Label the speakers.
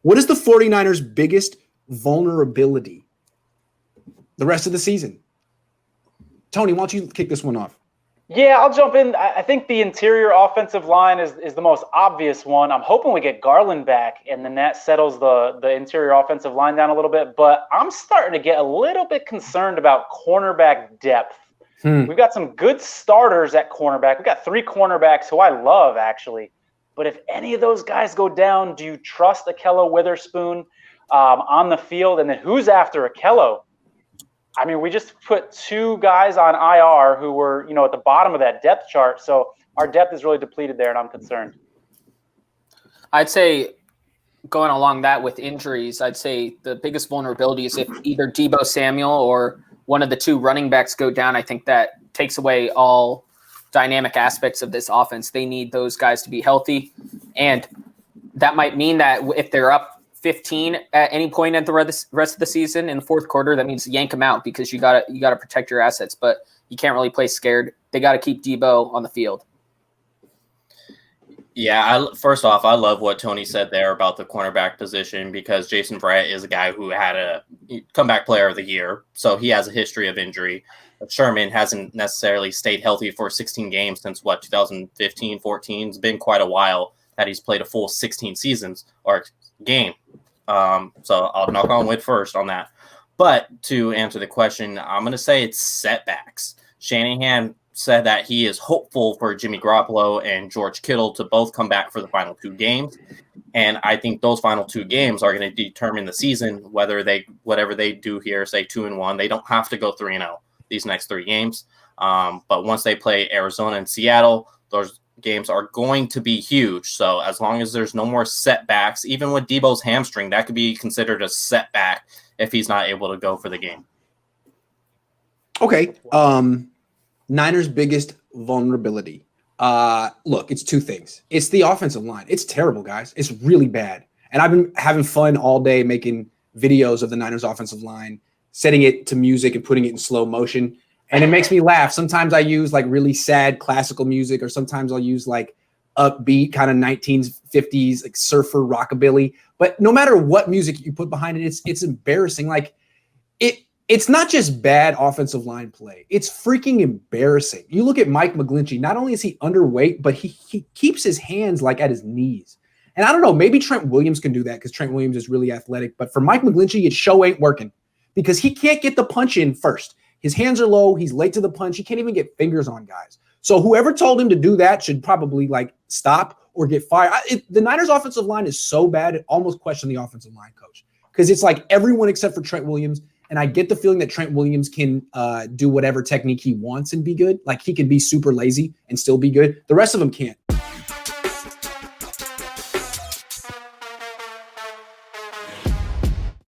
Speaker 1: What is the 49ers' biggest vulnerability the rest of the season? Tony, why don't you kick this one off?
Speaker 2: Yeah, I'll jump in. I think the interior offensive line is the most obvious one. I'm hoping we get Garland back, and then that settles the interior offensive line down a little bit. But I'm starting to get a little bit concerned about cornerback depth. We've got some good starters at cornerback. We've got 3 cornerbacks who I love, actually. But if any of those guys go down, do you trust Akello Witherspoon on the field? And then who's after Akello? I mean, we just put 2 guys on IR who were, at the bottom of that depth chart. So our depth is really depleted there, and I'm concerned.
Speaker 3: I'd say going along that with injuries, I'd say the biggest vulnerability is if either Deebo Samuel or one of the 2 running backs go down. I think that takes away all dynamic aspects of this offense. They need those guys to be healthy. And that might mean that if they're up 15 at any point at the rest of the season in the fourth quarter, that means yank them out because you gotta protect your assets, but you can't really play scared. They got to keep Deebo on the field.
Speaker 4: Yeah, first off, I love what Tony said there about the cornerback position because Jason Verrett is a guy who had a comeback player of the year, so he has a history of injury. Sherman hasn't necessarily stayed healthy for 16 games since 2015, 14. It's been quite a while that he's played a full 16 seasons or game. So I'll knock on wood first on that. But to answer the question, I'm going to say it's setbacks. Shanahan said that he is hopeful for Jimmy Garoppolo and George Kittle to both come back for the final 2 games. And I think those final 2 games are going to determine the season, whatever they do here, say 2-1. They don't have to go 3-0 these next 3 games. But once they play Arizona and Seattle, those games are going to be huge. So as long as there's no more setbacks, even with Deebo's hamstring, that could be considered a setback if he's not able to go for the game.
Speaker 1: Okay. Niners' biggest vulnerability. Look, it's 2 things. It's the offensive line. It's terrible, guys. It's really bad. And I've been having fun all day making videos of the Niners' offensive line, setting it to music and putting it in slow motion. And it makes me laugh. Sometimes I use like really sad classical music, or sometimes I'll use like upbeat kind of 1950s like surfer rockabilly. But no matter what music you put behind it, it's embarrassing. Like it's not just bad offensive line play. It's freaking embarrassing. You look at Mike McGlinchey. Not only is he underweight, but he keeps his hands like at his knees. And I don't know, maybe Trent Williams can do that because Trent Williams is really athletic. But for Mike McGlinchey, it show ain't working because he can't get the punch in first. His hands are low. He's late to the punch. He can't even get fingers on guys. So whoever told him to do that should probably like stop or get fired. The Niners offensive line is so bad, it almost questioned the offensive line coach because it's like everyone except for Trent Williams. And I get the feeling that Trent Williams can do whatever technique he wants and be good. Like he can be super lazy and still be good. The rest of them can't.